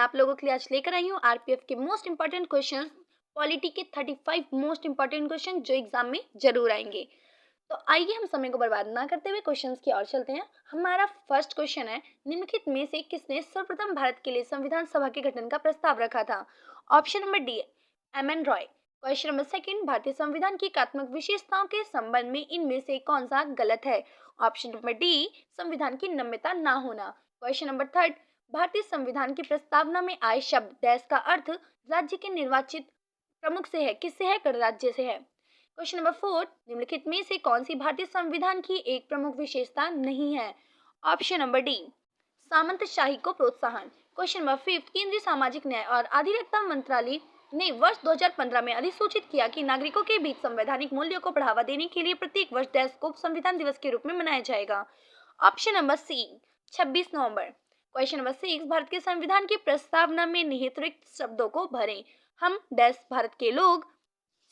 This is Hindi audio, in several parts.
आप लोगों के लिए आज लेकर आई हूँ आरपीएफ के मोस्ट इंपॉर्टेंट क्वेश्चन, पॉलिटी के 35 मोस्ट इंपॉर्टेंट क्वेश्चन जो एग्जाम में जरूर आएंगे। तो आइए हम समय को बर्बाद ना करते हुए क्वेश्चंस की ओर चलते हैं। हमारा फर्स्ट क्वेश्चन है, निम्नलिखित में से किसने सर्वप्रथम भारत के लिए संविधान सभा के गठन का प्रस्ताव रखा था? Option number D, M N Roy. Question number second, भारतीय संविधान की एकात्मक विशेषताओं के संबंध में इनमें से कौन सा गलत है? ऑप्शन नंबर डी, संविधान की नम्यता ना होना। क्वेश्चन नंबर थर्ड, भारतीय संविधान की प्रस्तावना में आए शब्द देश का अर्थ राज्य के निर्वाचित प्रमुख से है, किससे है? गणराज्य से है। क्वेश्चन नंबर फोर, निम्नलिखित में से कौन सी भारतीय संविधान की एक प्रमुख विशेषता नहीं है? ऑप्शन नंबर डी, सामंतशाही को प्रोत्साहन। क्वेश्चन नंबर फिफ्थ, केंद्रीय सामाजिक न्याय और अधिकारिता मंत्रालय ने वर्ष 2015 में अधिसूचित किया कि नागरिकों के बीच संवैधानिक मूल्यों को बढ़ावा देने के लिए प्रत्येक वर्ष देश को संविधान दिवस के रूप में मनाया जाएगा। ऑप्शन नंबर सी, 26 नवंबर। क्वेश्चन नंबर सिक्स, भारत के संविधान की प्रस्तावना में निहित रिक्त शब्दों को भरें। हम देश भारत के लोग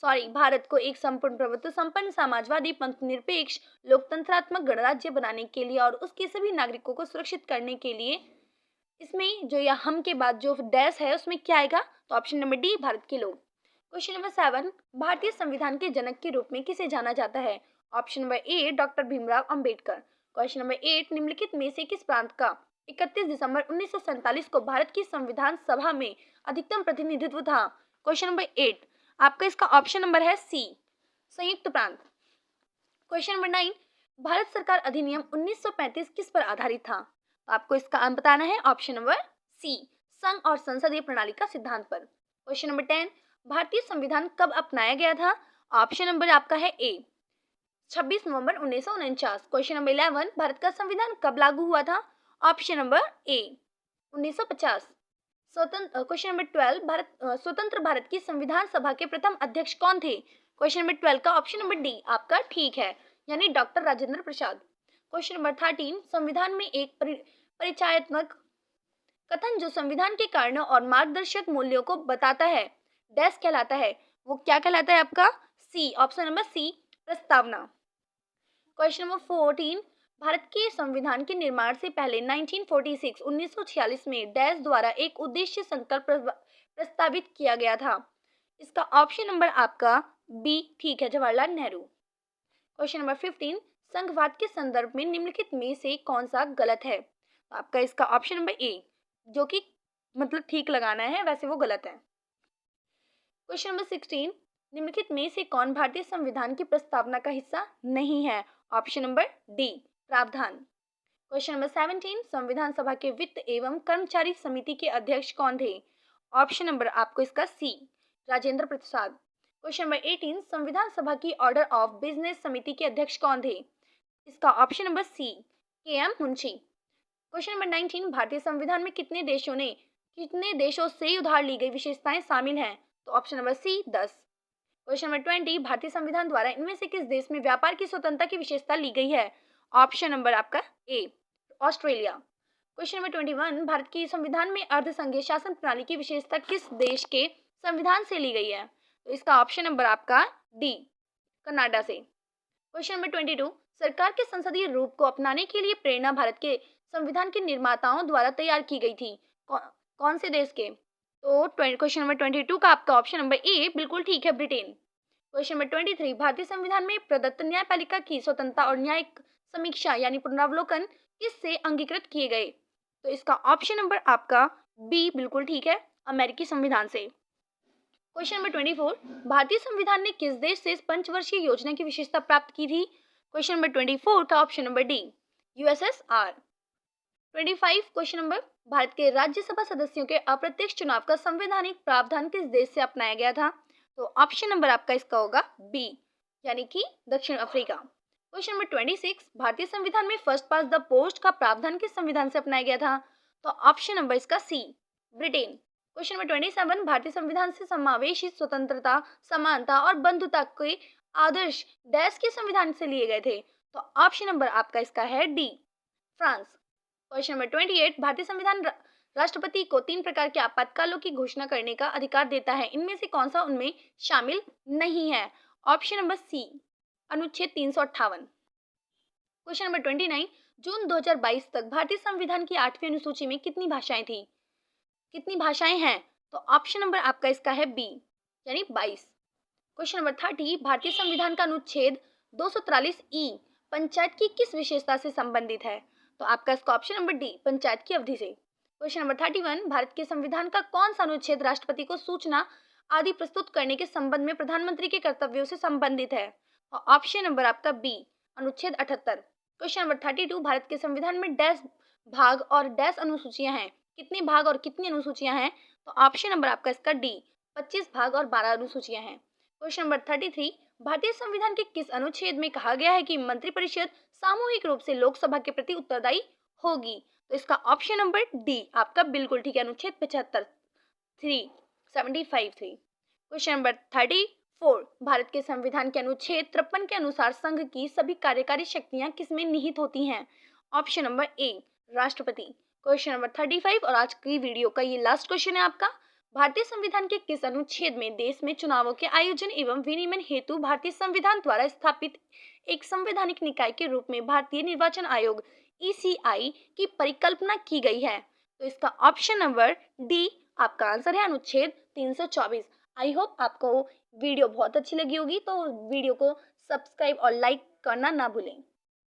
भारत को एक संपूर्ण प्रभुत्व संपन्न समाजवादी पंथ निरपेक्ष लोकतंत्रात्मक गणराज्य बनाने के लिए और उसके सभी नागरिकों को सुरक्षित करने के लिए, इसमें जो या हम के बाद जो डैश है उसमें क्या आएगा? तो ऑप्शन नंबर डी, भारत के लोग। क्वेश्चन नंबर सेवन, भारतीय संविधान के जनक के रूप में किसे जाना जाता है? Option number A, doctor Bhimrao Ambedkar. Question number eight, निम्नलिखित में से किस प्रांत का 31 दिसंबर 1947 को भारत की संविधान सभा में अधिकतम प्रतिनिधित्व था? क्वेश्चन नंबर एट, आपका इसका ऑप्शन नंबर है सी, संयुक्त प्रांत। क्वेश्चन नंबर नाइन, भारत सरकार अधिनियम 1935 किस पर आधारित था? आपको इसका बताना है। ऑप्शन नंबर सी, संघ और संसदीय प्रणाली का सिद्धांत पर। क्वेश्चन नंबर 10, भारतीय संविधान कब अपनाया गया था? ऑप्शन नंबर आपका है ए, 26 नवंबर 1949। क्वेश्चन नंबर 11, भारत का संविधान कब लागू हुआ था? ऑप्शन नंबर ए, 1950। क्वेश्चन नंबर 12, स्वतंत्र भारत की संविधान सभा के प्रथम अध्यक्ष कौन थे? क्वेश्चन नंबर 12 का ऑप्शन नंबर डी आपका ठीक है, यानी doctor Rajendra Prasad. Question number 13, संविधान में एक परिचयात्मक कथन जो संविधान के कारणों और मार्गदर्शक मूल्यों को बताता है, डैश कहलाता है? वो क्या कहलाता है आपका? सी, ऑप्शन नंबर सी, प्रस्तावना। क्वेश्चन नंबर 14, भारत के संविधान के निर्माण से पहले 1946 में डैश द्वारा एक उद्देश्य संकल्प प्रस्तावित किया गया था। इसका ऑप्शन नंबर आपका बी ठीक है, जवाहरलाल नेहरू। क्वेश्चन नंबर 15, संघवाद के संदर्भ में निम्नलिखित में से कौन सा गलत है? आपका इसका ऑप्शन नंबर ए, जो कि मतलब ठीक लगाना है, वैसे वो गलत है। क्वेश्चन नंबर 16, निम्नलिखित में से कौन भारतीय संविधान की प्रस्तावना का हिस्सा नहीं है? ऑप्शन नंबर डी, प्रावधान। क्वेश्चन नंबर 17, संविधान सभा के वित्त एवं कर्मचारी समिति के अध्यक्ष कौन थे? ऑप्शन नंबर आपको इसका सी, राजेंद्र प्रसाद। क्वेश्चन नंबर 18, संविधान सभा की ऑर्डर ऑफ बिजनेस समिति के अध्यक्ष कौन थे? इसका ऑप्शन नंबर सी, के एम मुंशी। क्वेश्चन नंबर 19, भारतीय संविधान में कितने देशों से उधार ली गई विशेषताएं शामिल हैं? तो option number C, 10। Question number 20, भारतीय संविधान द्वारा इनमें से किस देश में व्यापार की स्वतंत्रता की विशेषता ली गई है? ऑप्शन नंबर आपका ए, ऑस्ट्रेलिया। क्वेश्चन नंबर 21, भारत की संविधान में अर्धसंघीय शासन प्रणाली की विशेषता किस देश के संविधान से ली गई है? तो इसका ऑप्शन नंबर आपका डी, कनाडा से। क्वेश्चन नंबर 22, सरकार के संसदीय रूप को अपनाने के लिए प्रेरणा भारत के संविधान के निर्माताओं द्वारा तैयार की गई थी, कौन से देश के? तो क्वेश्चन नंबर 22 का आपका ऑप्शन नंबर ए बिल्कुल ठीक है, ब्रिटेन। क्वेश्चन नंबर 23, भारतीय संविधान में प्रदत्त न्यायपालिका की स्वतंत्रता और न्यायिक समीक्षा यानी पुनरावलोकन किससे अंगीकृत किए गए? तो इसका ऑप्शन नंबर आपका बी बिल्कुल ठीक है, अमेरिकी संविधान से। क्वेश्चन नंबर 24, भारतीय संविधान ने किस देश से पंचवर्षीय योजना की विशेषता प्राप्त की थी? क्वेश्चन नंबर 24 का option number D, USSR. 25, question number, Bharat के राज्यसभा सदस्यों के अप्रत्यक्ष चुनाव का संवैधानिक प्रावधान किस देश से अपनाया गया था? तो ऑप्शन नंबर आपका इसका होगा बी, यानी कि दक्षिण अफ्रीका। क्वेश्चन नंबर 26, भारतीय संविधान में फर्स्ट पास द पोस्ट का प्रावधान किस संविधान से अपनाया गया था? तो ऑप्शन नंबर इसका सी, ब्रिटेन। क्वेश्चन नंबर 27, भारतीय संविधान से समावेशी स्वतंत्रता, समानता और बंधुता के आदर्श डैश के संविधान से लिए गए थे? तो ऑप्शन नंबर आपका इसका है डी, फ्रांस। क्वेश्चन नंबर 28, भारतीय संविधान राष्ट्रपति को 3 प्रकार के आपातकालों की घोषणा करने का अधिकार देता है, इनमें से कौन सा उनमें शामिल नहीं है? ऑप्शन नंबर सी, अनुच्छेद 358। क्वेश्चन नंबर 29, जून 2022 तक भारतीय संविधान की 8वीं अनुसूची में कितनी भाषाएं थी? कितनी भाषाएं हैं? तो ऑप्शन नंबर आपका इसका है बी, यानी 22। क्वेश्चन नंबर 30, भारतीय संविधान का अनुच्छेद 243 ई पंचायत की किस विशेषता से संबंधित है? तो आपका इसका ऑप्शन नंबर डी, पंचायत की अवधि से। क्वेश्चन नंबर 31, भारत के संविधान का कौन सा अनुच्छेद राष्ट्रपति को सूचना आदि प्रस्तुत करने के संबंध में प्रधानमंत्री के कर्तव्यों से संबंधित है? और ऑप्शन नंबर आपका बी, अनुच्छेद 78। क्वेश्चन नंबर 32, भारत के संविधान में डैश भाग और डैश अनुसूचियां हैं? कितने भाग और कितनी अनुसूचियां हैं? तो ऑप्शन नंबर आपका इसका डी, 25 भाग और 12 अनुसूचियां हैं। क्वेश्चन नंबर 33, भारतीय संविधान के किस अनुच्छेद में कहा गया है कि मंत्रिपरिषद सामूहिक रूप से लोकसभा के प्रति उत्तरदायी होगी? तो इसका ऑप्शन नंबर डी आपका बिल्कुल ठीक है, अनुच्छेद 75 375 3। क्वेश्चन नंबर 34, भारत के संविधान के अनुच्छेद 53 के अनुसार संघ की सभी कार्यकारी शक्तियां किसमें निहित होती हैं? ऑप्शन नंबर ए, राष्ट्रपति। क्वेश्चन नंबर 35 और आज की वीडियो का ये लास्ट क्वेश्चन है आपका, भारतीय संविधान के किस अनुच्छेद में देश में चुनावों के आयोजन एवं विनियमन हेतु भारतीय संविधान द्वारा स्थापित एक संवैधानिक निकाय के रूप में भारतीय निर्वाचन आयोग ईसीआई की परिकल्पना की गई है? तो इसका ऑप्शन नंबर डी आपका आंसर है, अनुच्छेद 324। आई होप आपको वीडियो बहुत अच्छी लगी होगी, तो वीडियो को सब्सक्राइब और लाइक करना ना भूलें।